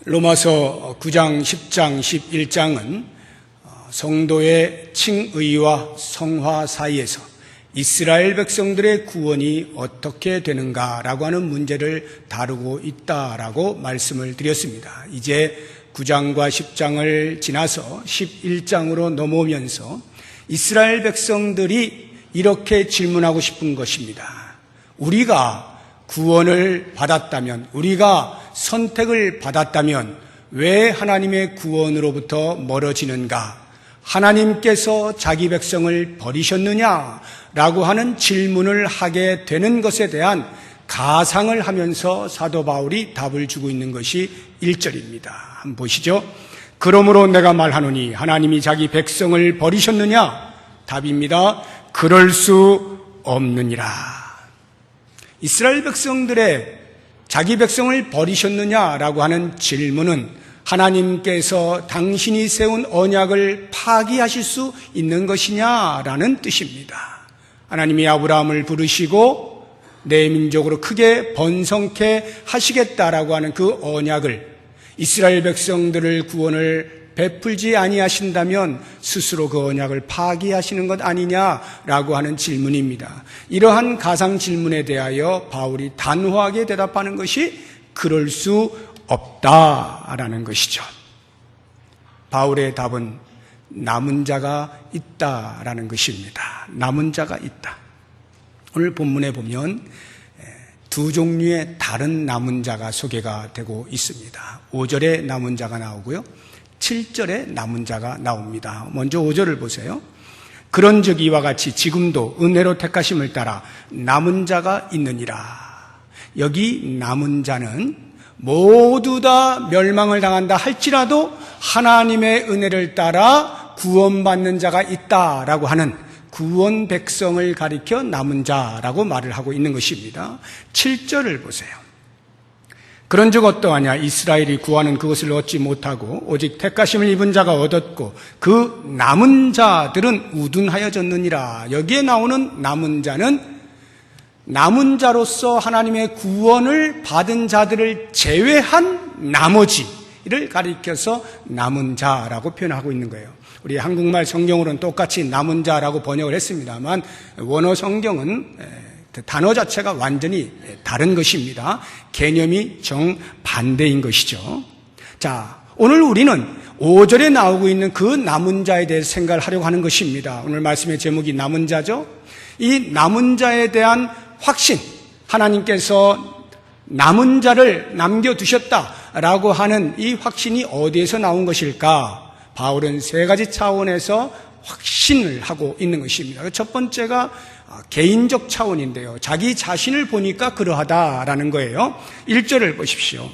로마서 9장, 10장, 11장은 성도의 칭의와 성화 사이에서 이스라엘 백성들의 구원이 어떻게 되는가라고 하는 문제를 다루고 있다라고 말씀을 드렸습니다. 이제 9장과 10장을 지나서 11장으로 넘어오면서 이스라엘 백성들이 이렇게 질문하고 싶은 것입니다. 우리가 구원을 받았다면, 우리가 선택을 받았다면 왜 하나님의 구원으로부터 멀어지는가? 하나님께서 자기 백성을 버리셨느냐라고 하는 질문을 하게 되는 것에 대한 가상을 하면서 사도 바울이 답을 주고 있는 것이 1절입니다. 한번 보시죠. 그러므로 내가 말하노니 하나님이 자기 백성을 버리셨느냐? 답입니다. 그럴 수 없느니라. 이스라엘 백성들의 자기 백성을 버리셨느냐라고 하는 질문은 하나님께서 당신이 세운 언약을 파기하실 수 있는 것이냐라는 뜻입니다. 하나님이 아브라함을 부르시고 내 민족으로 크게 번성케 하시겠다라고 하는 그 언약을, 이스라엘 백성들을 구원을 베풀지 아니하신다면 스스로 그 언약을 파기하시는 것 아니냐라고 하는 질문입니다. 이러한 가상 질문에 대하여 바울이 단호하게 대답하는 것이 그럴 수 없다라는 것이죠. 바울의 답은 남은 자가 있다라는 것입니다. 남은 자가 있다. 오늘 본문에 보면 두 종류의 다른 남은 자가 소개가 되고 있습니다. 5절에 남은 자가 나오고요, 7절에 남은 자가 나옵니다. 먼저 5절을 보세요. 그런즉 이와 같이 지금도 은혜로 택하심을 따라 남은 자가 있느니라. 여기 남은 자는 모두 다 멸망을 당한다 할지라도 하나님의 은혜를 따라 구원받는 자가 있다라고 하는 구원 백성을 가리켜 남은 자라고 말을 하고 있는 것입니다. 7절을 보세요. 그런즉 어떠하냐? 이스라엘이 구하는 그것을 얻지 못하고 오직 택하심을 입은 자가 얻었고 그 남은 자들은 우둔하여졌느니라. 여기에 나오는 남은 자는 남은 자로서 하나님의 구원을 받은 자들을 제외한 나머지를 가리켜서 남은 자라고 표현하고 있는 거예요. 우리 한국말 성경으로는 똑같이 남은 자라고 번역을 했습니다만 원어 성경은 단어 자체가 완전히 다른 것입니다. 개념이 정반대인 것이죠. 자, 오늘 우리는 5절에 나오고 있는 그 남은 자에 대해서 생각을 하려고 하는 것입니다. 오늘 말씀의 제목이 남은 자죠. 이 남은 자에 대한 확신, 하나님께서 남은 자를 남겨두셨다라고 하는 이 확신이 어디에서 나온 것일까? 바울은 세 가지 차원에서 확신을 하고 있는 것입니다. 첫 번째가 개인적 차원인데요, 자기 자신을 보니까 그러하다라는 거예요. 1절을 보십시오.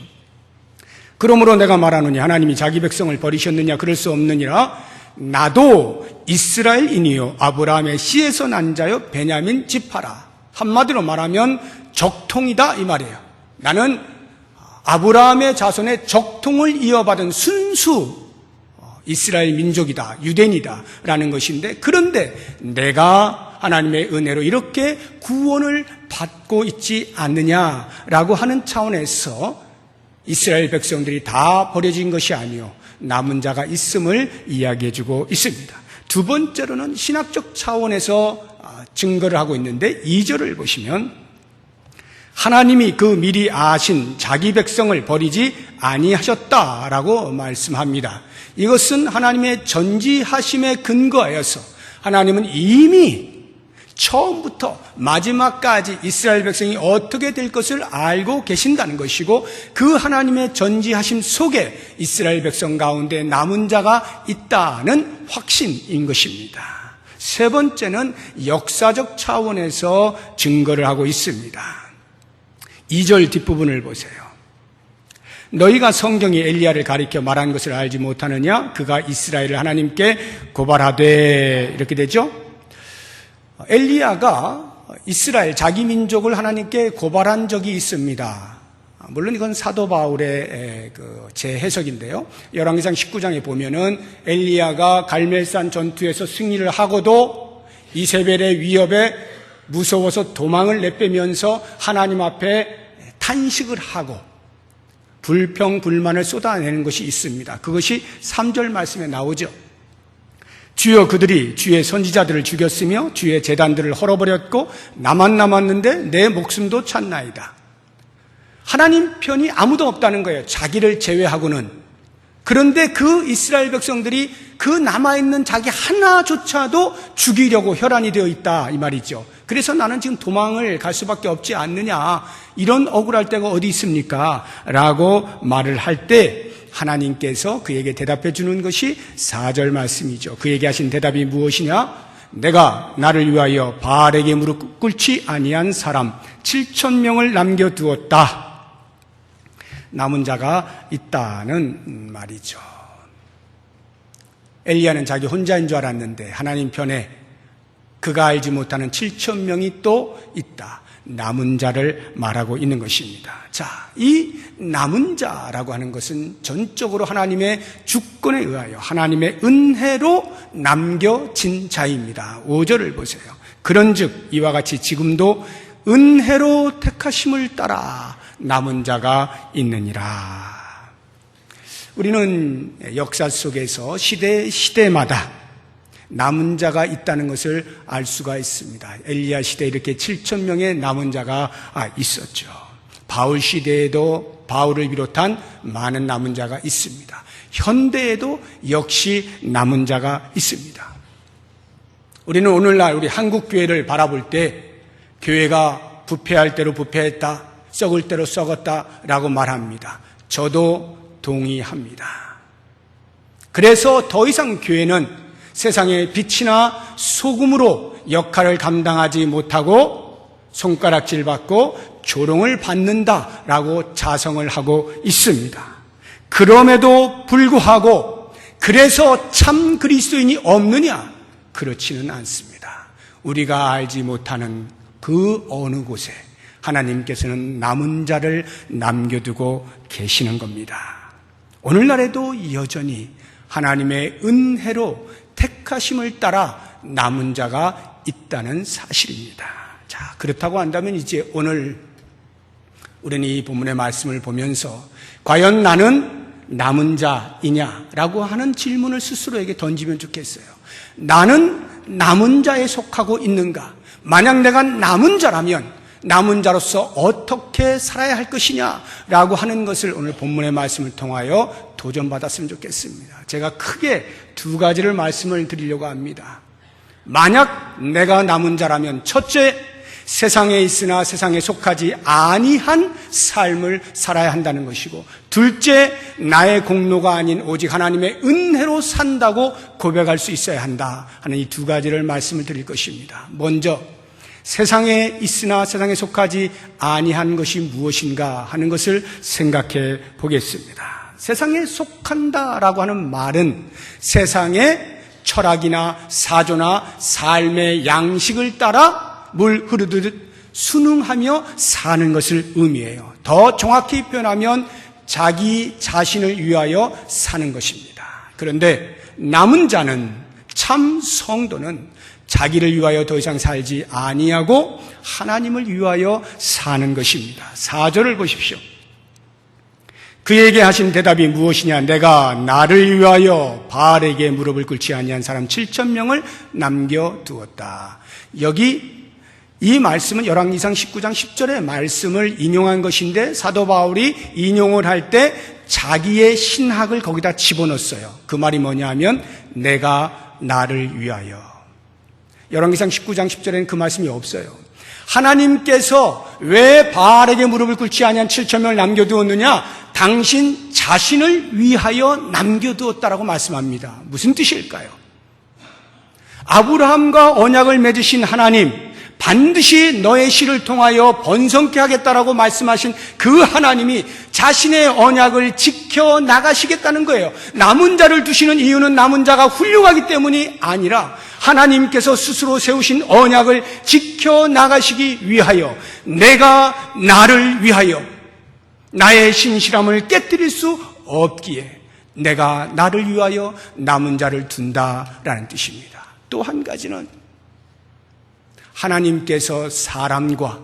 그러므로 내가 말하노니 하나님이 자기 백성을 버리셨느냐? 그럴 수 없느니라. 나도 이스라엘인이요 아브라함의 씨에서 난 자요 베냐민 지파라. 한마디로 말하면 적통이다 이 말이에요. 나는 아브라함의 자손의 적통을 이어받은 순수 이스라엘 민족이다, 유대인이다 라는 것인데, 그런데 내가 하나님의 은혜로 이렇게 구원을 받고 있지 않느냐라고 하는 차원에서 이스라엘 백성들이 다 버려진 것이 아니요 남은 자가 있음을 이야기해주고 있습니다. 두 번째로는 신학적 차원에서 증거를 하고 있는데 2절을 보시면 하나님이 그 미리 아신 자기 백성을 버리지 아니하셨다라고 말씀합니다. 이것은 하나님의 전지하심에 근거하여서 하나님은 이미 처음부터 마지막까지 이스라엘 백성이 어떻게 될 것을 알고 계신다는 것이고, 그 하나님의 전지하심 속에 이스라엘 백성 가운데 남은 자가 있다는 확신인 것입니다. 세 번째는 역사적 차원에서 증거를 하고 있습니다. 2절 뒷부분을 보세요. 너희가 성경이 엘리야를 가리켜 말한 것을 알지 못하느냐? 그가 이스라엘을 하나님께 고발하되, 이렇게 되죠. 엘리야가 이스라엘 자기 민족을 하나님께 고발한 적이 있습니다. 물론 이건 사도 바울의 재해석인데요. 열왕기상 19장에 보면은 엘리야가 갈멜산 전투에서 승리를 하고도 이세벨의 위협에 무서워서 도망을 내빼면서 하나님 앞에 탄식을 하고 불평, 불만을 쏟아내는 것이 있습니다. 그것이 3절 말씀에 나오죠. 주여 그들이 주의 선지자들을 죽였으며 주의 제단들을 헐어버렸고 나만 남았는데 내 목숨도 찾나이다. 하나님 편이 아무도 없다는 거예요. 자기를 제외하고는. 그런데 그 이스라엘 백성들이 그 남아있는 자기 하나조차도 죽이려고 혈안이 되어 있다 이 말이죠. 그래서 나는 지금 도망을 갈 수밖에 없지 않느냐, 이런 억울할 때가 어디 있습니까? 라고 말을 할 때 하나님께서 그에게 대답해 주는 것이 4절 말씀이죠. 그에게 하신 대답이 무엇이냐? 내가 나를 위하여 바알에게 무릎 꿇지 아니한 사람 7,000명을 남겨두었다. 남은 자가 있다는 말이죠. 엘리야는 자기 혼자인 줄 알았는데 하나님 편에 그가 알지 못하는 7,000명이 또 있다. 남은 자를 말하고 있는 것입니다. 자, 이 남은 자라고 하는 것은 전적으로 하나님의 주권에 의하여 하나님의 은혜로 남겨진 자입니다. 5절을 보세요. 그런즉 이와 같이 지금도 은혜로 택하심을 따라 남은 자가 있느니라. 우리는 역사 속에서 시대마다 남은 자가 있다는 것을 알 수가 있습니다. 엘리야 시대에 이렇게 7,000명의 남은 자가 있었죠. 바울 시대에도 바울을 비롯한 많은 남은 자가 있습니다. 현대에도 역시 남은 자가 있습니다. 우리는 오늘날 우리 한국 교회를 바라볼 때 교회가 부패할 대로 부패했다, 썩을 대로 썩었다라고 말합니다. 저도 동의합니다. 그래서 더 이상 교회는 세상의 빛이나 소금으로 역할을 감당하지 못하고 손가락질 받고 조롱을 받는다라고 자성을 하고 있습니다. 그럼에도 불구하고 그래서 참 그리스도인이 없느냐? 그렇지는 않습니다. 우리가 알지 못하는 그 어느 곳에 하나님께서는 남은 자를 남겨두고 계시는 겁니다. 오늘날에도 여전히 하나님의 은혜로 택하심을 따라 남은 자가 있다는 사실입니다. 자, 그렇다고 한다면 이제 오늘 우리는 이 본문의 말씀을 보면서 과연 나는 남은 자이냐라고 하는 질문을 스스로에게 던지면 좋겠어요. 나는 남은 자에 속하고 있는가? 만약 내가 남은 자라면 남은 자로서 어떻게 살아야 할 것이냐라고 하는 것을 오늘 본문의 말씀을 통하여 도전받았으면 좋겠습니다. 제가 크게 2가지를 말씀을 드리려고 합니다. 만약 내가 남은 자라면 첫째, 세상에 있으나 세상에 속하지 아니한 삶을 살아야 한다는 것이고, 둘째, 나의 공로가 아닌 오직 하나님의 은혜로 산다고 고백할 수 있어야 한다 하는 이 2가지를 말씀을 드릴 것입니다. 먼저 세상에 있으나 세상에 속하지 아니한 것이 무엇인가 하는 것을 생각해 보겠습니다. 세상에 속한다라고 하는 말은 세상의 철학이나 사조나 삶의 양식을 따라 물 흐르듯 순응하며 사는 것을 의미해요. 더 정확히 표현하면 자기 자신을 위하여 사는 것입니다. 그런데 남은 자는, 참 성도는 자기를 위하여 더 이상 살지 아니하고 하나님을 위하여 사는 것입니다. 4절을 보십시오. 그에게 하신 대답이 무엇이냐? 내가 나를 위하여 바알에게 무릎을 꿇지 아니한 사람 7,000명을 남겨두었다. 여기 이 말씀은 열왕기상 19장 10절의 말씀을 인용한 것인데 사도 바울이 인용을 할 때 자기의 신학을 거기다 집어넣었어요. 그 말이 뭐냐 하면 내가 나를 위하여. 열왕기상 19장 10절에는 그 말씀이 없어요. 하나님께서 왜 바알에게 무릎을 꿇지 아니한 7,000명을 남겨두었느냐? 당신 자신을 위하여 남겨두었다라고 말씀합니다. 무슨 뜻일까요? 아브라함과 언약을 맺으신 하나님, 반드시 너의 씨를 통하여 번성케 하겠다라고 말씀하신 그 하나님이 자신의 언약을 지켜 나가시겠다는 거예요. 남은 자를 두시는 이유는 남은 자가 훌륭하기 때문이 아니라 하나님께서 스스로 세우신 언약을 지켜 나가시기 위하여, 내가 나를 위하여 나의 신실함을 깨뜨릴 수 없기에 내가 나를 위하여 남은 자를 둔다라는 뜻입니다. 또 한 가지는 하나님께서 사람과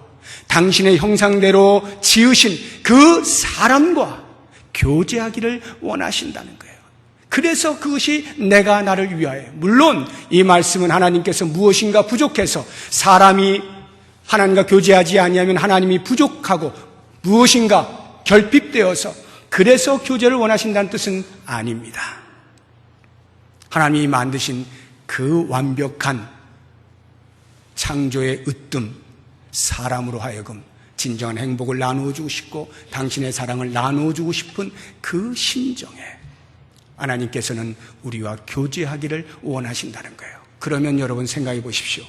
당신의 형상대로 지으신 그 사람과 교제하기를 원하신다는 거예요. 그래서 그것이 내가 나를 위하여. 물론 이 말씀은 하나님께서 무엇인가 부족해서 사람이 하나님과 교제하지 아니하면 하나님이 부족하고 무엇인가 결핍되어서 그래서 교제를 원하신다는 뜻은 아닙니다. 하나님이 만드신 그 완벽한 창조의 으뜸, 사람으로 하여금 진정한 행복을 나누어주고 싶고 당신의 사랑을 나누어주고 싶은 그 심정에 하나님께서는 우리와 교제하기를 원하신다는 거예요. 그러면 여러분 생각해 보십시오.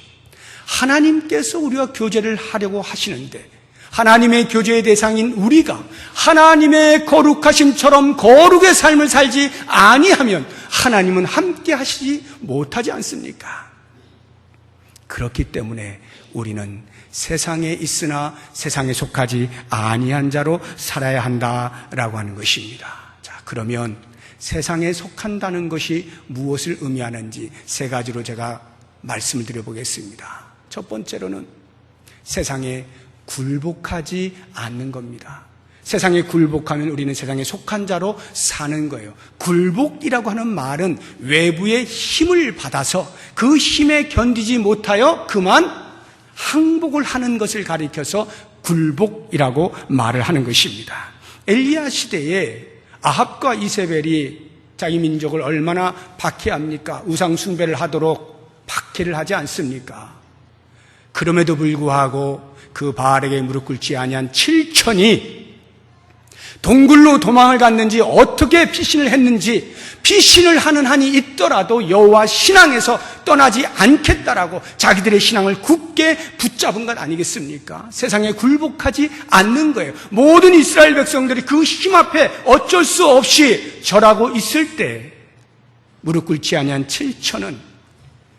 하나님께서 우리와 교제를 하려고 하시는데 하나님의 교제의 대상인 우리가 하나님의 거룩하심처럼 거룩의 삶을 살지 아니하면 하나님은 함께 하시지 못하지 않습니까? 그렇기 때문에 우리는 세상에 있으나 세상에 속하지 아니한 자로 살아야 한다라고 하는 것입니다. 자, 그러면 세상에 속한다는 것이 무엇을 의미하는지 세 가지로 제가 말씀을 드려보겠습니다. 첫 번째로는 세상에 굴복하지 않는 겁니다. 세상에 굴복하면 우리는 세상에 속한 자로 사는 거예요. 굴복이라고 하는 말은 외부의 힘을 받아서 그 힘에 견디지 못하여 그만 항복을 하는 것을 가리켜서 굴복이라고 말을 하는 것입니다. 엘리야 시대에 아합과 이세벨이 자기 민족을 얼마나 박해합니까? 우상 숭배를 하도록 박해를 하지 않습니까? 그럼에도 불구하고 그 바알에게 무릎 꿇지 아니한 7천이 동굴로 도망을 갔는지 어떻게 피신을 했는지 피신을 하는 한이 있더라도 여호와 신앙에서 떠나지 않겠다라고 자기들의 신앙을 굳게 붙잡은 것 아니겠습니까? 세상에 굴복하지 않는 거예요. 모든 이스라엘 백성들이 그 힘 앞에 어쩔 수 없이 절하고 있을 때 무릎 꿇지 아니한 7천은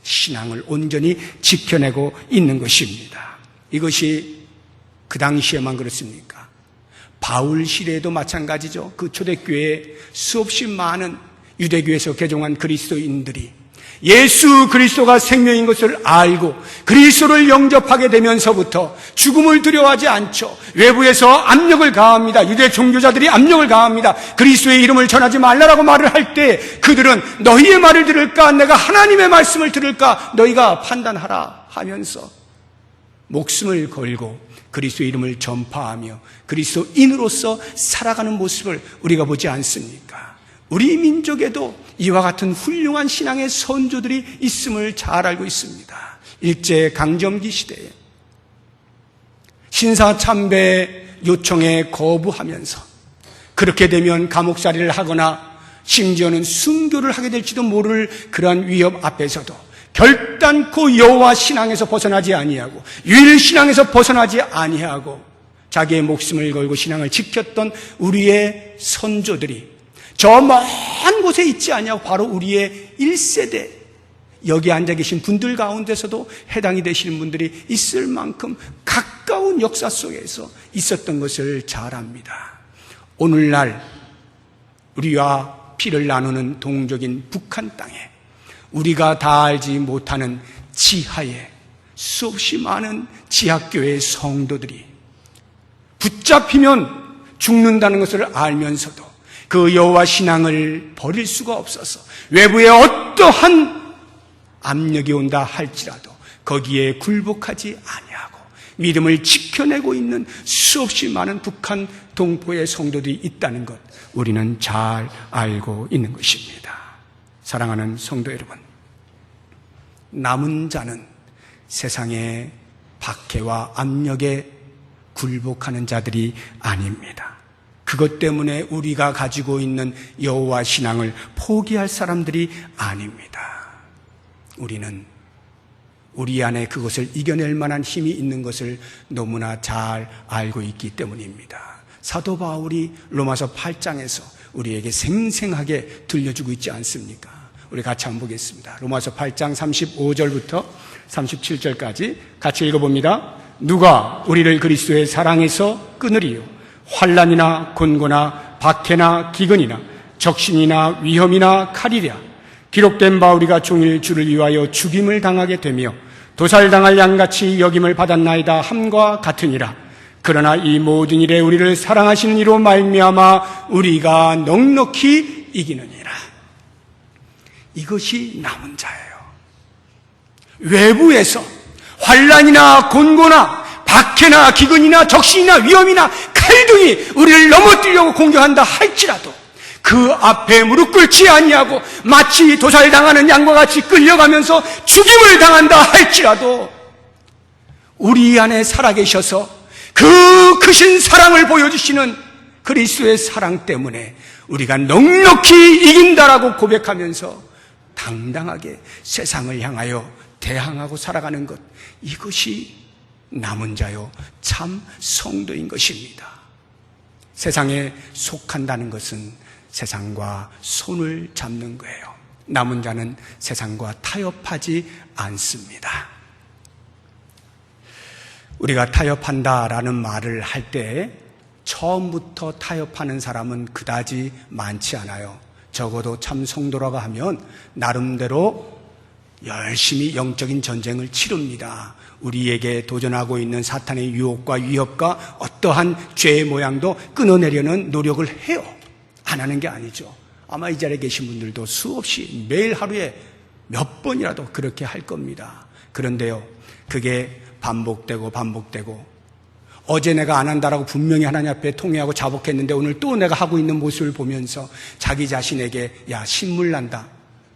신앙을 온전히 지켜내고 있는 것입니다. 이것이 그 당시에만 그렇습니까? 바울 시대에도 마찬가지죠. 그 초대교회에 수없이 많은 유대교에서 개종한 그리스도인들이 예수 그리스도가 생명인 것을 알고 그리스도를 영접하게 되면서부터 죽음을 두려워하지 않죠. 외부에서 압력을 가합니다. 유대 종교자들이 압력을 가합니다. 그리스도의 이름을 전하지 말라라고 말을 할 때 그들은 너희의 말을 들을까 내가 하나님의 말씀을 들을까 너희가 판단하라 하면서 목숨을 걸고 그리스도의 이름을 전파하며 그리스도인으로서 살아가는 모습을 우리가 보지 않습니까? 우리 민족에도 이와 같은 훌륭한 신앙의 선조들이 있음을 잘 알고 있습니다. 일제 강점기 시대에 신사참배 요청에 거부하면서 그렇게 되면 감옥살이를 하거나 심지어는 순교를 하게 될지도 모를 그러한 위협 앞에서도 결단코 여호와 신앙에서 벗어나지 아니하고 유일 신앙에서 벗어나지 아니하고 자기의 목숨을 걸고 신앙을 지켰던 우리의 선조들이 저 먼 곳에 있지 아니하고 바로 우리의 1세대 여기 앉아 계신 분들 가운데서도 해당이 되시는 분들이 있을 만큼 가까운 역사 속에서 있었던 것을 잘 압니다. 오늘날 우리와 피를 나누는 동족인 북한 땅에 우리가 다 알지 못하는 지하에 수없이 많은 지하교회의 성도들이 붙잡히면 죽는다는 것을 알면서도 그 여호와 신앙을 버릴 수가 없어서 외부에 어떠한 압력이 온다 할지라도 거기에 굴복하지 아니하고 믿음을 지켜내고 있는 수없이 많은 북한 동포의 성도들이 있다는 것 우리는 잘 알고 있는 것입니다. 사랑하는 성도 여러분, 남은 자는 세상의 박해와 압력에 굴복하는 자들이 아닙니다. 그것 때문에 우리가 가지고 있는 여호와 신앙을 포기할 사람들이 아닙니다. 우리는 우리 안에 그것을 이겨낼 만한 힘이 있는 것을 너무나 잘 알고 있기 때문입니다. 사도 바울이 로마서 8장에서 우리에게 생생하게 들려주고 있지 않습니까? 우리 같이 한번 보겠습니다. 로마서 8장 35절부터 37절까지 같이 읽어봅니다. 누가 우리를 그리스도의 사랑에서 끊으리요? 환난이나 곤고나 박해나 기근이나 적신이나 위험이나 칼이랴. 기록된 바 우리가 종일 주를 위하여 죽임을 당하게 되며 도살당할 양같이 여김을 받았나이다 함과 같으니라. 그러나 이 모든 일에 우리를 사랑하시는 이로 말미암아 우리가 넉넉히 이기느니라. 이것이 남은 자예요. 외부에서 환난이나 곤고나 박해나 기근이나 적신이나 위험이나 칼등이 우리를 넘어뜨리려고 공격한다 할지라도 그 앞에 무릎 꿇지 아니하고 마치 도살당하는 양과 같이 끌려가면서 죽임을 당한다 할지라도 우리 안에 살아계셔서 그 크신 사랑을 보여주시는 그리스도의 사랑 때문에 우리가 넉넉히 이긴다라고 고백하면서 당당하게 세상을 향하여 대항하고 살아가는 것, 이것이 남은 자요 참 성도인 것입니다. 세상에 속한다는 것은 세상과 손을 잡는 거예요. 남은 자는 세상과 타협하지 않습니다. 우리가 타협한다라는 말을 할 때 처음부터 타협하는 사람은 그다지 많지 않아요. 적어도 참 성도라고 하면 나름대로 열심히 영적인 전쟁을 치릅니다. 우리에게 도전하고 있는 사탄의 유혹과 위협과 어떠한 죄의 모양도 끊어내려는 노력을 해요. 안 하는 게 아니죠. 아마 이 자리에 계신 분들도 수없이 매일 하루에 몇 번이라도 그렇게 할 겁니다. 그런데요, 그게 반복되고 어제 내가 안 한다라고 분명히 하나님 앞에 통회하고 자복했는데 오늘 또 내가 하고 있는 모습을 보면서 자기 자신에게 야, 신물난다.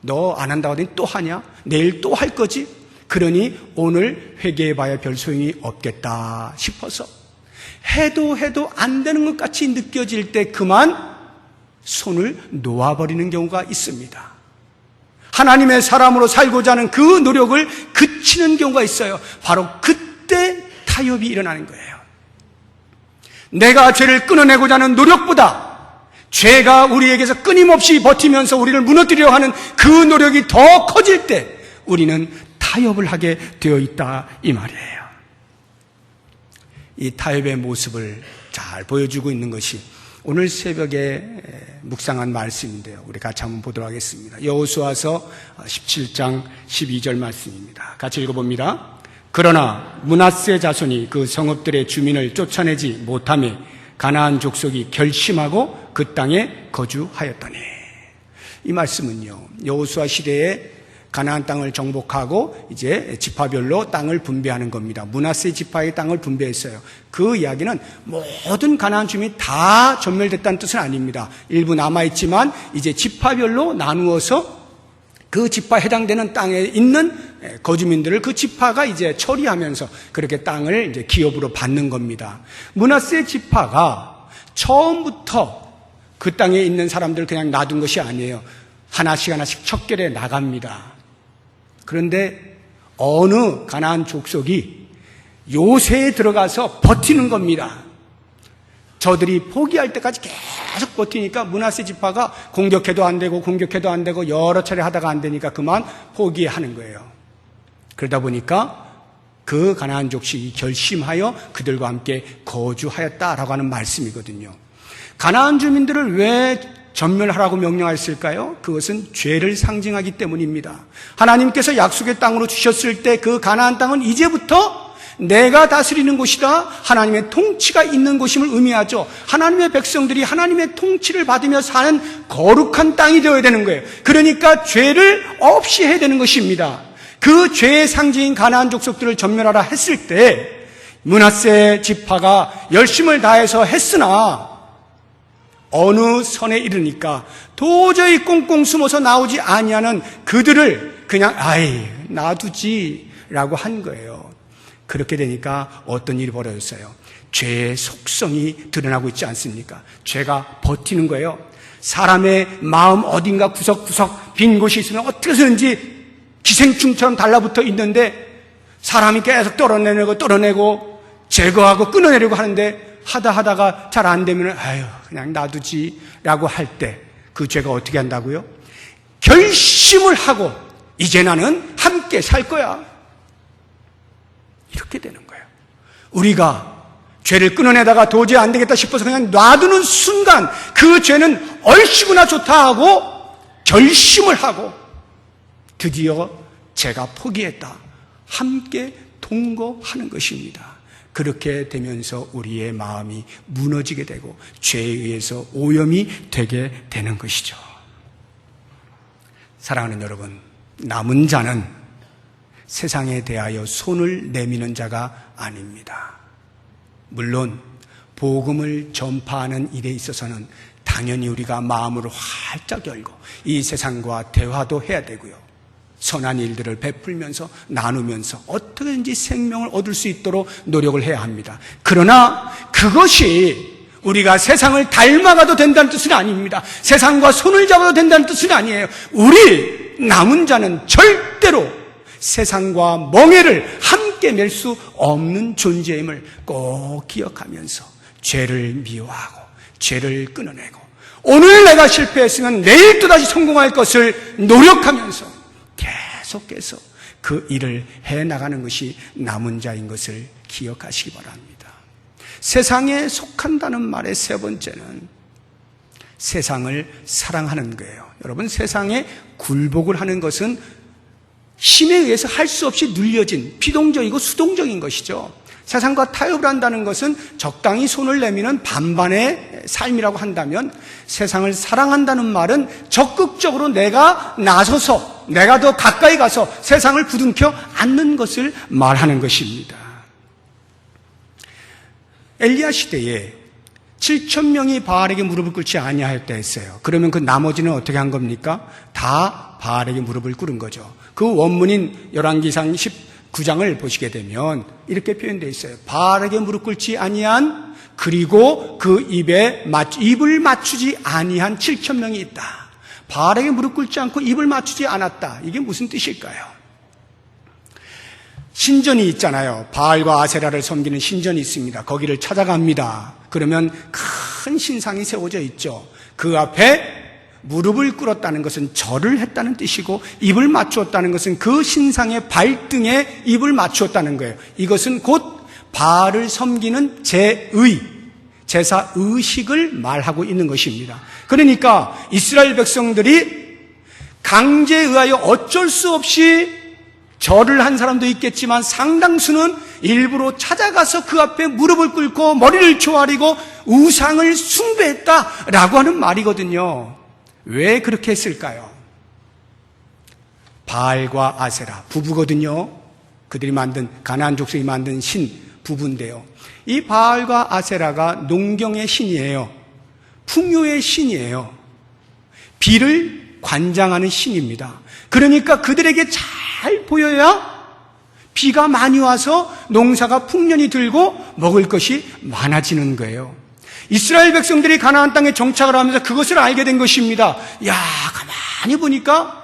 너 안 한다고 하더니 또 하냐? 내일 또 할 거지? 그러니 오늘 회개해봐야 별 소용이 없겠다 싶어서 해도 안 되는 것 같이 느껴질 때 그만 손을 놓아버리는 경우가 있습니다. 하나님의 사람으로 살고자 하는 그 노력을 그치는 경우가 있어요. 바로 그때 타협이 일어나는 거예요. 내가 죄를 끊어내고자 하는 노력보다 죄가 우리에게서 끊임없이 버티면서 우리를 무너뜨리려 하는 그 노력이 더 커질 때 우리는 타협을 하게 되어 있다 이 말이에요. 이 타협의 모습을 잘 보여주고 있는 것이 오늘 새벽에 묵상한 말씀인데요. 우리 같이 한번 보도록 하겠습니다. 여호수아서 17장 12절 말씀입니다. 같이 읽어봅니다. 그러나 므낫세 자손이 그 성읍들의 주민을 쫓아내지 못하며 가나안 족속이 결심하고 그 땅에 거주하였더니, 이 말씀은요, 여호수아 시대에 가나안 땅을 정복하고 이제 지파별로 땅을 분배하는 겁니다. 므낫세 지파의 땅을 분배했어요. 그 이야기는 모든 가나안 주민이 다 전멸됐다는 뜻은 아닙니다. 일부 남아있지만 이제 지파별로 나누어서 그 지파에 해당되는 땅에 있는 거주민들을 그 지파가 이제 처리하면서 그렇게 땅을 이제 기업으로 받는 겁니다. 므낫세 지파가 처음부터 그 땅에 있는 사람들을 그냥 놔둔 것이 아니에요. 하나씩 척결해 나갑니다. 그런데 어느 가나안 족속이 요새에 들어가서 버티는 겁니다. 저들이 포기할 때까지 계속 버티니까 므낫세 지파가 공격해도 안 되고 여러 차례 하다가 안 되니까 그만 포기하는 거예요. 그러다 보니까 그 가나안 족속이 결심하여 그들과 함께 거주하였다라고 하는 말씀이거든요. 가나안 주민들을 왜 전멸하라고 명령하였을까요? 그것은 죄를 상징하기 때문입니다. 하나님께서 약속의 땅으로 주셨을 때 그 가나안 땅은 이제부터 내가 다스리는 곳이다, 하나님의 통치가 있는 곳임을 의미하죠. 하나님의 백성들이 하나님의 통치를 받으며 사는 거룩한 땅이 되어야 되는 거예요. 그러니까 죄를 없이 해야 되는 것입니다. 그 죄의 상징인 가나안 족속들을 전멸하라 했을 때 므낫세 지파가 열심을 다해서 했으나 어느 선에 이르니까 도저히 꽁꽁 숨어서 나오지 아니하는 그들을 그냥 놔두지라고 한 거예요. 그렇게 되니까 어떤 일이 벌어졌어요? 죄의 속성이 드러나고 있지 않습니까? 죄가 버티는 거예요. 사람의 마음 어딘가 구석구석 빈 곳이 있으면 어떻게 해서든지 기생충처럼 달라붙어 있는데 사람이 계속 떨어내고 제거하고 끊어내려고 하는데 하다가 잘 안 되면 그냥 놔두지라고 할 때 그 죄가 어떻게 한다고요? 결심을 하고 이제 나는 함께 살 거야. 이렇게 되는 거예요. 우리가 죄를 끊어내다가 도저히 안 되겠다 싶어서 그냥 놔두는 순간 그 죄는 얼씨구나 좋다 하고 결심을 하고 드디어 제가 포기했다. 함께 통고하는 것입니다. 그렇게 되면서 우리의 마음이 무너지게 되고 죄에 의해서 오염이 되게 되는 것이죠. 사랑하는 여러분, 남은 자는 세상에 대하여 손을 내미는 자가 아닙니다. 물론 복음을 전파하는 일에 있어서는 당연히 우리가 마음을 활짝 열고 이 세상과 대화도 해야 되고요. 선한 일들을 베풀면서 나누면서 어떻게든지 생명을 얻을 수 있도록 노력을 해야 합니다. 그러나 그것이 우리가 세상을 닮아가도 된다는 뜻은 아닙니다. 세상과 손을 잡아도 된다는 뜻은 아니에요. 우리 남은 자는 절대로 세상과 멍해를 함께 맬 수 없는 존재임을 꼭 기억하면서 죄를 미워하고 죄를 끊어내고 오늘 내가 실패했으면 내일 또다시 성공할 것을 노력하면서 계속해서 그 일을 해나가는 것이 남은 자인 것을 기억하시기 바랍니다. 세상에 속한다는 말의 세 번째는 세상을 사랑하는 거예요. 여러분, 세상에 굴복을 하는 것은 힘에 의해서 할 수 없이 눌려진 비동적이고 수동적인 것이죠. 세상과 타협을 한다는 것은 적당히 손을 내미는 반반의 삶이라고 한다면 세상을 사랑한다는 말은 적극적으로 내가 나서서 내가 더 가까이 가서 세상을 부둥켜 안는 것을 말하는 것입니다. 엘리야 시대에 7,000명이 바알에게 무릎을 꿇지 아니하였다 했어요. 그러면 그 나머지는 어떻게 한 겁니까? 다 바알에게 무릎을 꿇은 거죠. 그 원문인 열왕기상 19장을 보시게 되면 이렇게 표현되어 있어요. 바알에게 무릎 꿇지 아니한 그리고 그 입을 맞추지 아니한 7,000명이 있다. 바알에게 무릎 꿇지 않고 입을 맞추지 않았다. 이게 무슨 뜻일까요? 신전이 있잖아요. 바알과 아세라를 섬기는 신전이 있습니다. 거기를 찾아갑니다. 그러면 큰 신상이 세워져 있죠. 그 앞에 무릎을 꿇었다는 것은 절을 했다는 뜻이고 입을 맞추었다는 것은 그 신상의 발등에 입을 맞추었다는 거예요. 이것은 곧 바알을 섬기는 제사 의식을 말하고 있는 것입니다. 그러니까 이스라엘 백성들이 강제에 의하여 어쩔 수 없이 절을 한 사람도 있겠지만 상당수는 일부러 찾아가서 그 앞에 무릎을 꿇고 머리를 조아리고 우상을 숭배했다라고 하는 말이거든요. 왜 그렇게 했을까요? 바알과 아세라 부부거든요. 그들이 만든 가나안 족속이 만든 신 부부인데요. 이 바알과 아세라가 농경의 신이에요. 풍요의 신이에요. 비를 관장하는 신입니다. 그러니까 그들에게 잘 보여야 비가 많이 와서 농사가 풍년이 들고 먹을 것이 많아지는 거예요. 이스라엘 백성들이 가나안 땅에 정착을 하면서 그것을 알게 된 것입니다. 야, 가만히 보니까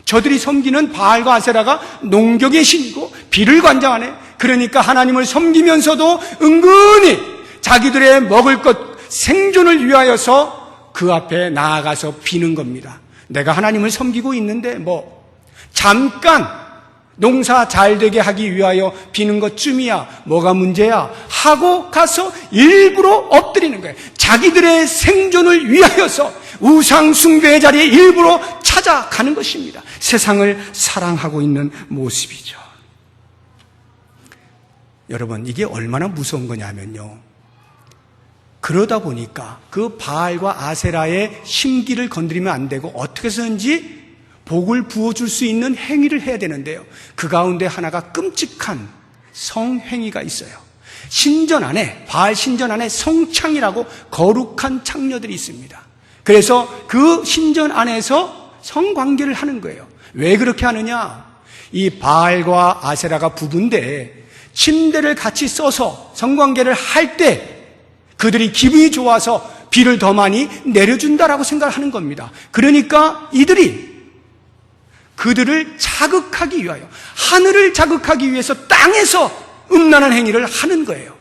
저들이 섬기는 바알과 아세라가 농경의 신이고 비를 관장하네. 그러니까 하나님을 섬기면서도 은근히 자기들의 먹을 것 생존을 위하여서 그 앞에 나아가서 비는 겁니다. 내가 하나님을 섬기고 있는데 잠깐 농사 잘 되게 하기 위하여 비는 것쯤이야. 뭐가 문제야? 하고 가서 일부러 엎드리는 거예요. 자기들의 생존을 위하여서 우상 숭배의 자리에 일부러 찾아가는 것입니다. 세상을 사랑하고 있는 모습이죠. 여러분, 이게 얼마나 무서운 거냐면요. 그러다 보니까 그 바알과 아세라의 심기를 건드리면 안 되고 어떻게 해서든지 복을 부어줄 수 있는 행위를 해야 되는데요. 그 가운데 하나가 끔찍한 성행위가 있어요. 신전 안에, 바알 신전 안에 성창이라고 거룩한 창녀들이 있습니다. 그래서 그 신전 안에서 성관계를 하는 거예요. 왜 그렇게 하느냐? 이 바알과 아세라가 부부인데 침대를 같이 써서 성관계를 할 때 그들이 기분이 좋아서 비를 더 많이 내려준다라고 생각을 하는 겁니다. 그러니까 이들이 그들을 자극하기 위하여, 하늘을 자극하기 위해서 땅에서 음란한 행위를 하는 거예요.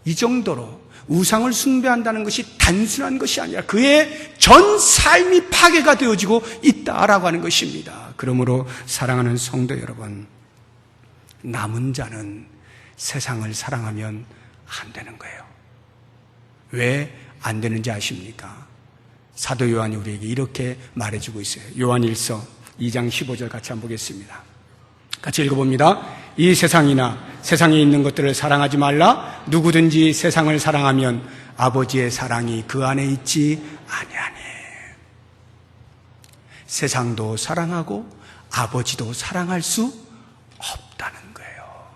이 정도로 우상을 숭배한다는 것이 단순한 것이 아니라 그의 전 삶이 파괴가 되어지고 있다라고 하는 것입니다. 그러므로 사랑하는 성도 여러분, 남은 자는 세상을 사랑하면 안 되는 거예요. 왜 안 되는지 아십니까? 사도 요한이 우리에게 이렇게 말해주고 있어요. 요한일서 2장 15절 같이 한번 보겠습니다. 같이 읽어봅니다. 이 세상이나 세상에 있는 것들을 사랑하지 말라. 누구든지 세상을 사랑하면 아버지의 사랑이 그 안에 있지 아니하니. 세상도 사랑하고 아버지도 사랑할 수 없다는 거예요.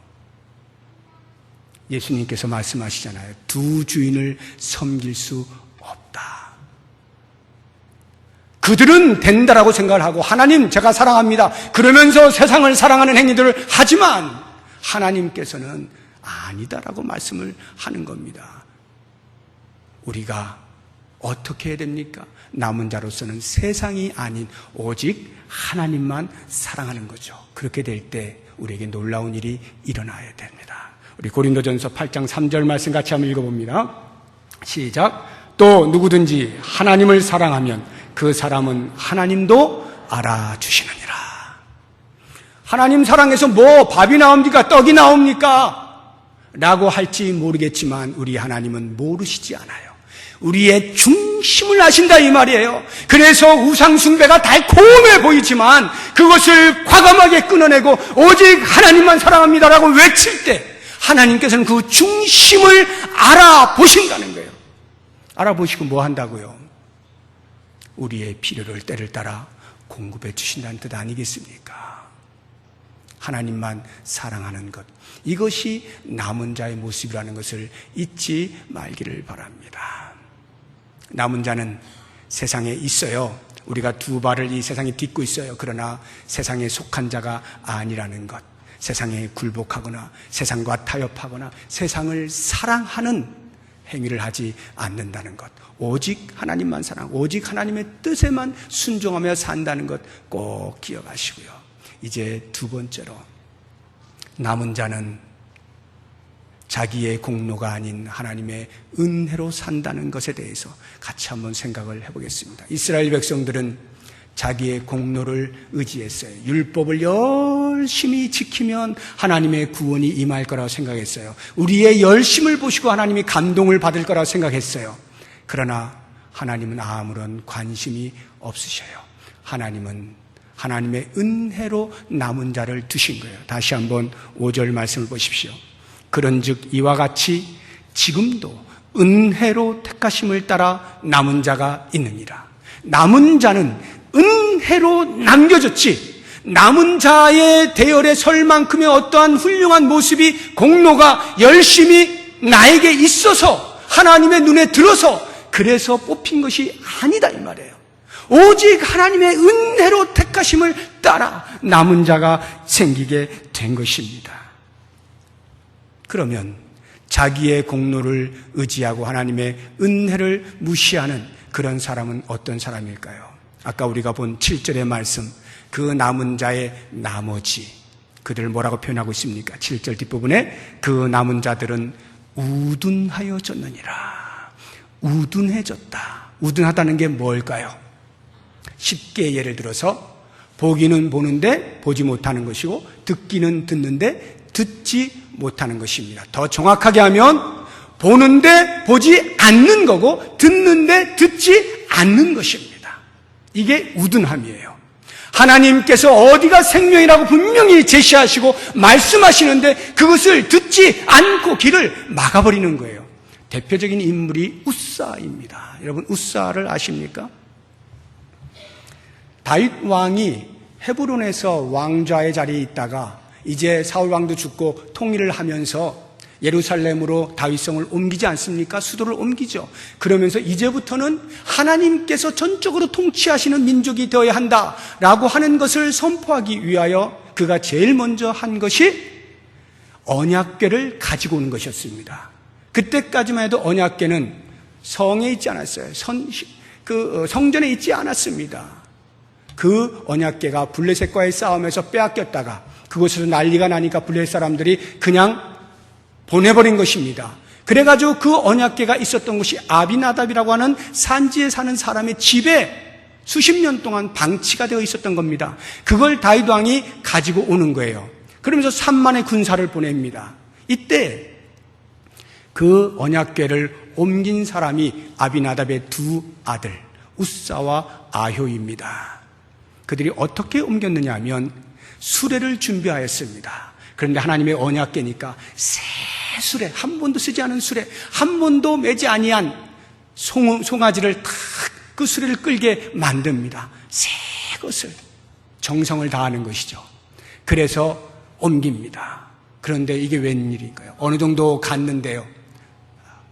예수님께서 말씀하시잖아요. 두 주인을 섬길 수 없다. 그들은 된다라고 생각을 하고 하나님 제가 사랑합니다. 그러면서 세상을 사랑하는 행위들을 하지만 하나님께서는 아니다라고 말씀을 하는 겁니다. 우리가 어떻게 해야 됩니까? 남은 자로서는 세상이 아닌 오직 하나님만 사랑하는 거죠. 그렇게 될 때 우리에게 놀라운 일이 일어나야 됩니다. 우리 고린도전서 8장 3절 말씀 같이 한번 읽어봅니다. 시작. 또 누구든지 하나님을 사랑하면 그 사람은 하나님도 알아주시느니라. 하나님 사랑해서 뭐 밥이 나옵니까? 떡이 나옵니까? 라고 할지 모르겠지만 우리 하나님은 모르시지 않아요. 우리의 중심을 아신다 이 말이에요. 그래서 우상숭배가 달콤해 보이지만 그것을 과감하게 끊어내고 오직 하나님만 사랑합니다라고 외칠 때 하나님께서는 그 중심을 알아보신다는 거예요. 알아보시고 뭐 한다고요? 우리의 필요를 때를 따라 공급해 주신다는 뜻 아니겠습니까? 하나님만 사랑하는 것, 이것이 남은 자의 모습이라는 것을 잊지 말기를 바랍니다. 남은 자는 세상에 있어요. 우리가 두 발을 이 세상에 딛고 있어요. 그러나 세상에 속한 자가 아니라는 것, 세상에 굴복하거나 세상과 타협하거나 세상을 사랑하는 행위를 하지 않는다는 것, 오직 하나님만 사랑하고 오직 하나님의 뜻에만 순종하며 산다는 것 꼭 기억하시고요. 이제 두 번째로, 남은 자는 자기의 공로가 아닌 하나님의 은혜로 산다는 것에 대해서 같이 한번 생각을 해보겠습니다. 이스라엘 백성들은 자기의 공로를 의지했어요. 율법을 열심히 지키면 하나님의 구원이 임할 거라고 생각했어요. 우리의 열심을 보시고 하나님이 감동을 받을 거라고 생각했어요. 그러나 하나님은 아무런 관심이 없으셔요. 하나님은 하나님의 은혜로 남은 자를 두신 거예요. 다시 한번 5절 말씀을 보십시오. 그런즉 이와 같이 지금도 은혜로 택하심을 따라 남은 자가 있느니라. 남은 자는 은혜로 남겨졌지, 남은 자의 대열에 설 만큼의 어떠한 훌륭한 모습이, 공로가 열심히 나에게 있어서 하나님의 눈에 들어서 그래서 뽑힌 것이 아니다 이 말이에요. 오직 하나님의 은혜로 택하심을 따라 남은 자가 생기게 된 것입니다. 그러면 자기의 공로를 의지하고 하나님의 은혜를 무시하는 그런 사람은 어떤 사람일까요? 아까 우리가 본 7절의 말씀, 그 남은 자의 나머지, 그들을 뭐라고 표현하고 있습니까? 7절 뒷부분에 그 남은 자들은 우둔하여졌느니라. 우둔해졌다. 우둔하다는 게 뭘까요? 쉽게 예를 들어서 보기는 보는데 보지 못하는 것이고 듣기는 듣는데 듣지 못하는 것입니다. 더 정확하게 하면 보는데 보지 않는 거고 듣는데 듣지 않는 것입니다. 이게 우둔함이에요. 하나님께서 어디가 생명이라고 분명히 제시하시고 말씀하시는데 그것을 듣지 않고 길을 막아버리는 거예요. 대표적인 인물이 웃사입니다. 여러분 웃사를 아십니까? 다윗 왕이 헤브론에서 왕좌의 자리에 있다가 이제 사울 왕도 죽고 통일을 하면서 예루살렘으로 다윗성을 옮기지 않습니까? 수도를 옮기죠. 그러면서 이제부터는 하나님께서 전적으로 통치하시는 민족이 되어야 한다라고 하는 것을 선포하기 위하여 그가 제일 먼저 한 것이 언약궤를 가지고 오는 것이었습니다. 그때까지만 해도 언약궤는 성에 있지 않았어요. 성전에 있지 않았습니다. 그 언약궤가 블레셋과의 싸움에서 빼앗겼다가 그곳에서 난리가 나니까 블레셋 사람들이 그냥 보내버린 것입니다. 그래가지고 그 언약궤가 있었던 곳이 아비나답이라고 하는 산지에 사는 사람의 집에 수십 년 동안 방치가 되어 있었던 겁니다. 그걸 다윗 왕이 가지고 오는 거예요. 그러면서 3만의 군사를 보냅니다. 이때 그 언약궤를 옮긴 사람이 아비나답의 두 아들 웃사와 아효입니다. 그들이 어떻게 옮겼느냐 하면 수레를 준비하였습니다. 그런데 하나님의 언약궤니까 새 수레, 한 번도 쓰지 않은 수레, 한 번도 매지 아니한 송아지를 탁 그 수레를 끌게 만듭니다. 새 것을, 정성을 다하는 것이죠. 그래서 옮깁니다. 그런데 이게 웬일인가요? 어느 정도 갔는데요,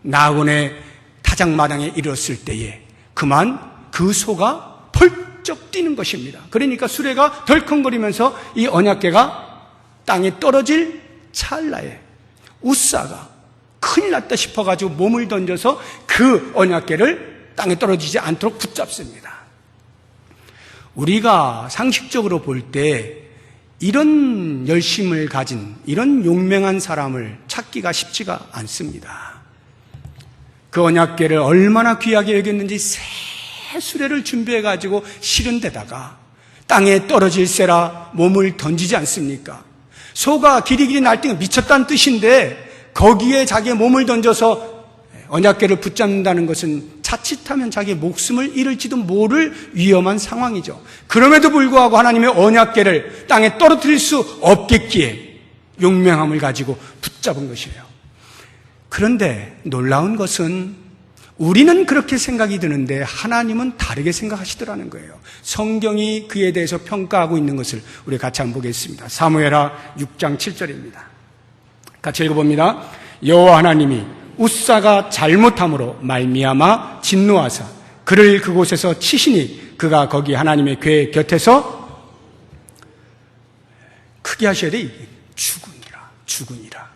나원의 타작마당에 이르렀을 때에 그만 그 소가 펄쩍 뛰는 것입니다. 그러니까 수레가 덜컹거리면서 이 언약궤가 땅에 떨어질 찰나에 우사가 큰일 났다 싶어가지고 몸을 던져서 그 언약궤를 땅에 떨어지지 않도록 붙잡습니다. 우리가 상식적으로 볼 때 이런 열심을 가진, 이런 용맹한 사람을 찾기가 쉽지가 않습니다. 그 언약궤를 얼마나 귀하게 여겼는지 새 수레를 준비해가지고 실은 데다가 땅에 떨어질세라 몸을 던지지 않습니까? 소가 길이길이 날뛰고 미쳤다는 뜻인데 거기에 자기의 몸을 던져서 언약궤를 붙잡는다는 것은 자칫하면 자기의 목숨을 잃을지도 모를 위험한 상황이죠. 그럼에도 불구하고 하나님의 언약궤를 땅에 떨어뜨릴 수 없겠기에 용맹함을 가지고 붙잡은 것이에요. 그런데 놀라운 것은 우리는 그렇게 생각이 드는데 하나님은 다르게 생각하시더라는 거예요. 성경이 그에 대해서 평가하고 있는 것을 우리 같이 한번 보겠습니다. 사무엘하 6장 7절입니다. 같이 읽어봅니다. 여호와 하나님이 우사가 잘못함으로 말미암아 진노하사 그를 그곳에서 치시니 그가 거기 하나님의 궤 곁에서 크게 하셔야 돼. 죽으니라.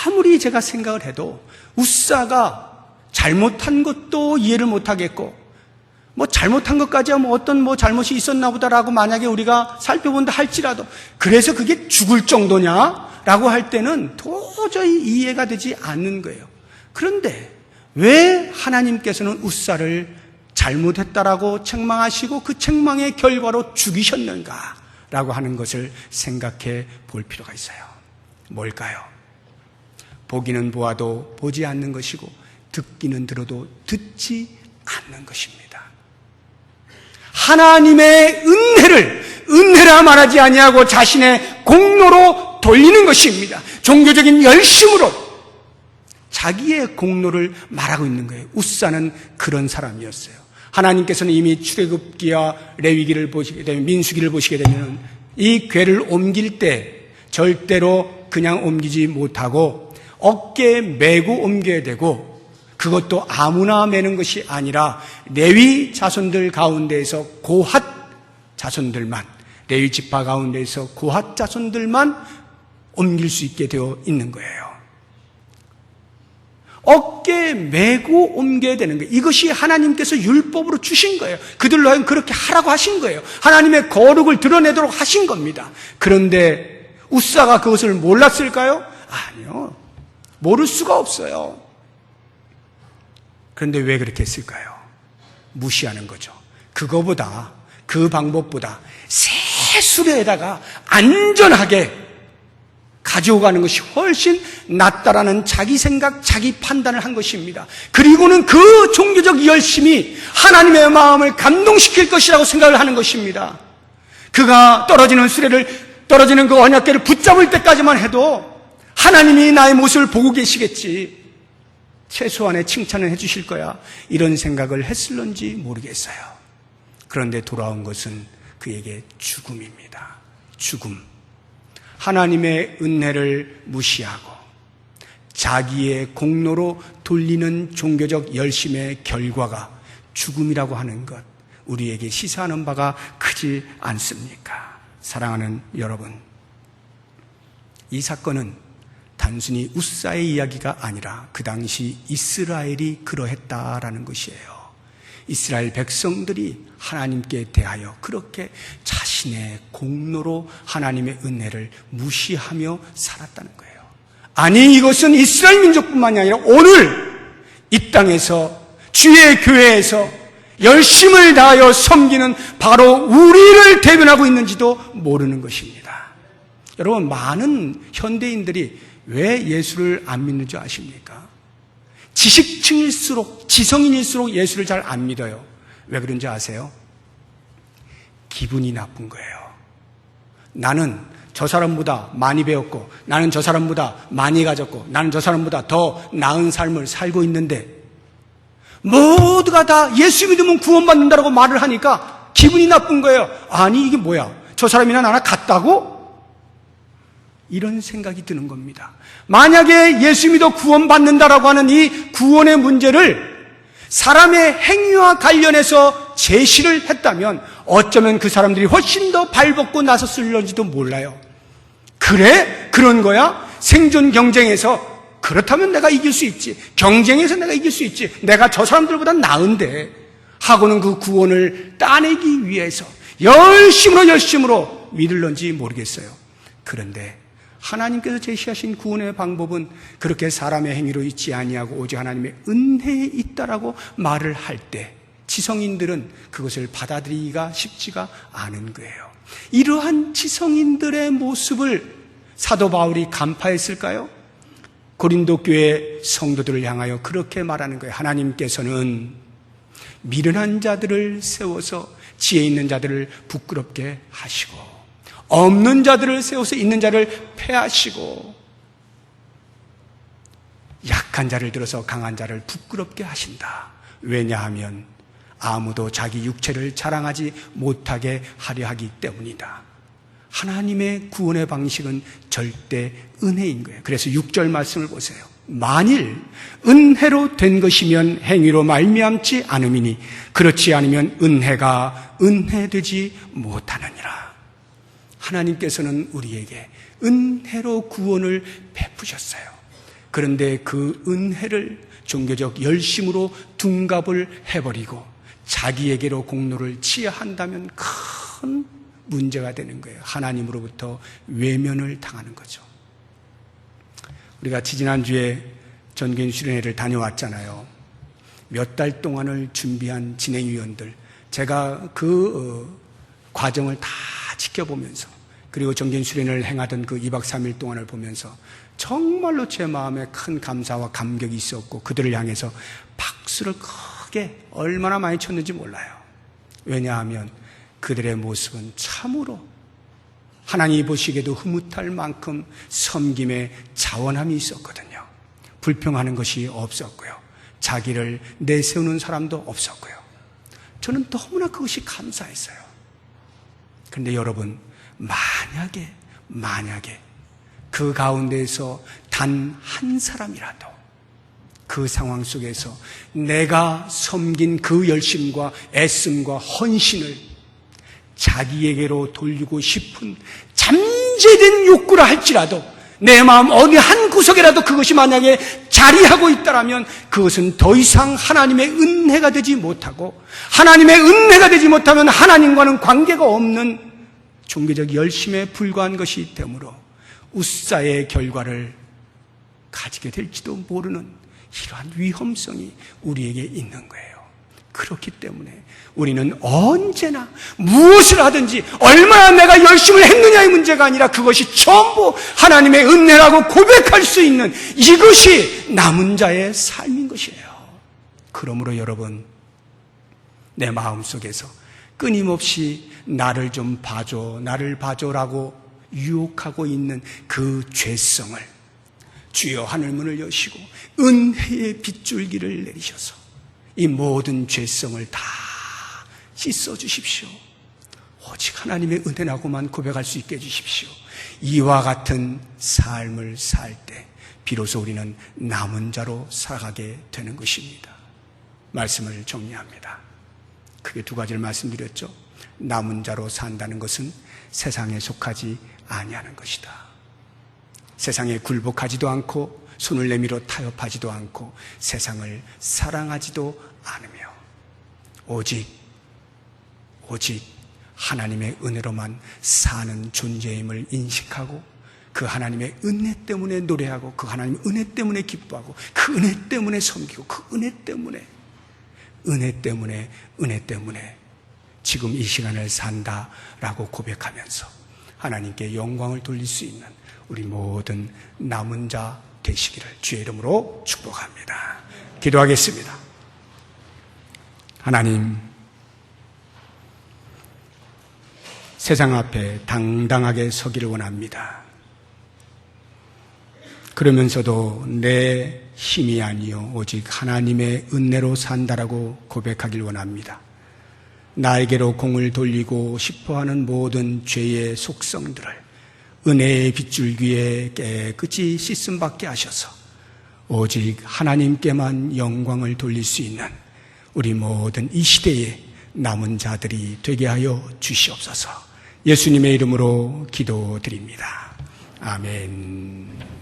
아무리 제가 생각을 해도 우사가 잘못한 것도 이해를 못하겠고 잘못한 것까지야 어떤 잘못이 있었나 보다라고 만약에 우리가 살펴본다 할지라도 그래서 그게 죽을 정도냐? 라고 할 때는 도저히 이해가 되지 않는 거예요. 그런데 왜 하나님께서는 우사를 잘못했다라고 책망하시고 그 책망의 결과로 죽이셨는가? 라고 하는 것을 생각해 볼 필요가 있어요. 뭘까요? 보기는 보아도 보지 않는 것이고 듣기는 들어도 듣지 않는 것입니다. 하나님의 은혜라 말하지 아니하고 자신의 공로로 돌리는 것입니다. 종교적인 열심으로 자기의 공로를 말하고 있는 거예요. 우사는 그런 사람이었어요. 하나님께서는 이미 출애굽기와 레위기를 보시게 되면, 민수기를 보시게 되면 이 궤를 옮길 때 절대로 그냥 옮기지 못하고 어깨에 메고 옮겨야 되고, 그것도 아무나 매는 것이 아니라 레위 자손들 가운데에서 고핫 자손들만, 레위 지파 가운데에서 고핫 자손들만 옮길 수 있게 되어 있는 거예요. 어깨에 메고 옮겨야 되는 거예요. 이것이 하나님께서 율법으로 주신 거예요. 그들로 하여금 그렇게 하라고 하신 거예요. 하나님의 거룩을 드러내도록 하신 겁니다. 그런데 우사가 그것을 몰랐을까요? 아니요. 모를 수가 없어요. 그런데 왜 그렇게 했을까요? 무시하는 거죠. 그거보다, 그 방법보다 새 수레에다가 안전하게 가져가는 것이 훨씬 낫다라는 자기 생각, 자기 판단을 한 것입니다. 그리고는 그 종교적 열심이 하나님의 마음을 감동시킬 것이라고 생각을 하는 것입니다. 그가 떨어지는 그 언약궤를 붙잡을 때까지만 해도 하나님이 나의 모습을 보고 계시겠지, 최소한의 칭찬을 해주실 거야, 이런 생각을 했을런지 모르겠어요. 그런데 돌아온 것은 그에게 죽음입니다. 죽음. 하나님의 은혜를 무시하고 자기의 공로로 돌리는 종교적 열심의 결과가 죽음이라고 하는 것, 우리에게 시사하는 바가 크지 않습니까? 사랑하는 여러분, 이 사건은 단순히 우사의 이야기가 아니라 그 당시 이스라엘이 그러했다라는 것이에요. 이스라엘 백성들이 하나님께 대하여 그렇게 자신의 공로로 하나님의 은혜를 무시하며 살았다는 거예요. 아니, 이것은 이스라엘 민족뿐만이 아니라 오늘 이 땅에서 주의 교회에서 열심을 다하여 섬기는 바로 우리를 대변하고 있는지도 모르는 것입니다. 여러분, 많은 현대인들이 왜 예수를 안 믿는 줄 아십니까? 지식층일수록, 지성인일수록 예수를 잘 안 믿어요. 왜 그런지 아세요? 기분이 나쁜 거예요. 나는 저 사람보다 많이 배웠고, 나는 저 사람보다 많이 가졌고, 나는 저 사람보다 더 나은 삶을 살고 있는데, 모두가 다 예수 믿으면 구원받는다라고 말을 하니까 기분이 나쁜 거예요. 아니, 이게 뭐야? 저 사람이나 나나 같다고? 이런 생각이 드는 겁니다. 만약에 예수 믿어 구원받는다라고 하는 이 구원의 문제를 사람의 행위와 관련해서 제시를 했다면 어쩌면 그 사람들이 훨씬 더 발벗고 나섰을런지도 몰라요. 그래? 그런 거야? 생존 경쟁에서 그렇다면 내가 이길 수 있지. 경쟁에서 내가 이길 수 있지. 내가 저 사람들보다 나은데 하고는 그 구원을 따내기 위해서 열심으로 믿을런지 모르겠어요. 그런데 하나님께서 제시하신 구원의 방법은 그렇게 사람의 행위로 있지 아니하고 오직 하나님의 은혜에 있다라고 말을 할 때 지성인들은 그것을 받아들이기가 쉽지가 않은 거예요. 이러한 지성인들의 모습을 사도 바울이 간파했을까요? 고린도 교회 성도들을 향하여 그렇게 말하는 거예요. 하나님께서는 미련한 자들을 세워서 지혜 있는 자들을 부끄럽게 하시고 없는 자들을 세워서 있는 자를 패하시고 약한 자를 들어서 강한 자를 부끄럽게 하신다. 왜냐하면 아무도 자기 육체를 자랑하지 못하게 하려 하기 때문이다. 하나님의 구원의 방식은 절대 은혜인 거예요. 그래서 6절 말씀을 보세요. 만일 은혜로 된 것이면 행위로 말미암지 않음이니 그렇지 않으면 은혜가 은혜되지 못하느니라. 하나님께서는 우리에게 은혜로 구원을 베푸셨어요. 그런데 그 은혜를 종교적 열심으로 둔갑을 해버리고 자기에게로 공로를 취한다면 큰 문제가 되는 거예요. 하나님으로부터 외면을 당하는 거죠. 우리가 지난주에 전교인 수련회를 다녀왔잖아요. 몇 달 동안을 준비한 진행위원들, 제가 그 과정을 다 지켜보면서 그리고 전교인 수련회를 행하던 그 2박 3일 동안을 보면서 정말로 제 마음에 큰 감사와 감격이 있었고 그들을 향해서 박수를 크게 얼마나 많이 쳤는지 몰라요. 왜냐하면 그들의 모습은 참으로 하나님이 보시기에도 흐뭇할 만큼 섬김의 자원함이 있었거든요. 불평하는 것이 없었고요. 자기를 내세우는 사람도 없었고요. 저는 너무나 그것이 감사했어요. 그런데 여러분, 만약에 그 가운데에서 단 한 사람이라도 그 상황 속에서 내가 섬긴 그 열심과 애씀과 헌신을 자기에게로 돌리고 싶은 잠재된 욕구라 할지라도 내 마음 어디 한 구석에라도 그것이 만약에 자리하고 있다면 그것은 더 이상 하나님의 은혜가 되지 못하고 하나님의 은혜가 되지 못하면 하나님과는 관계가 없는 종교적 열심에 불과한 것이 되므로 우사의 결과를 가지게 될지도 모르는 이러한 위험성이 우리에게 있는 거예요. 그렇기 때문에 우리는 언제나 무엇을 하든지 얼마나 내가 열심을 했느냐의 문제가 아니라 그것이 전부 하나님의 은혜라고 고백할 수 있는 이것이 남은 자의 삶인 것이에요. 그러므로 여러분, 내 마음속에서 끊임없이 나를 좀 봐줘, 나를 봐줘라고 유혹하고 있는 그 죄성을 주여 하늘문을 여시고 은혜의 빗줄기를 내리셔서 이 모든 죄성을 다 씻어주십시오. 오직 하나님의 은혜라고만 고백할 수 있게 해주십시오. 이와 같은 삶을 살 때 비로소 우리는 남은 자로 살아가게 되는 것입니다. 말씀을 정리합니다. 크게 두 가지를 말씀드렸죠. 남은 자로 산다는 것은 세상에 속하지 아니하는 것이다. 세상에 굴복하지도 않고 손을 내밀어 타협하지도 않고 세상을 사랑하지도 않으며 오직 하나님의 은혜로만 사는 존재임을 인식하고 그 하나님의 은혜 때문에 노래하고 그 하나님의 은혜 때문에 기뻐하고 그 은혜 때문에 섬기고 그 은혜 때문에 지금 이 시간을 산다라고 고백하면서 하나님께 영광을 돌릴 수 있는 우리 모든 남은 자 되시기를 주의 이름으로 축복합니다. 기도하겠습니다. 하나님, 세상 앞에 당당하게 서기를 원합니다. 그러면서도 내 힘이 아니요 오직 하나님의 은혜로 산다라고 고백하길 원합니다. 나에게로 공을 돌리고 싶어하는 모든 죄의 속성들을 은혜의 빗줄기에 깨끗이 씻음 받게 하셔서 오직 하나님께만 영광을 돌릴 수 있는 우리 모든 이 시대의 남은 자들이 되게 하여 주시옵소서. 예수님의 이름으로 기도드립니다. 아멘.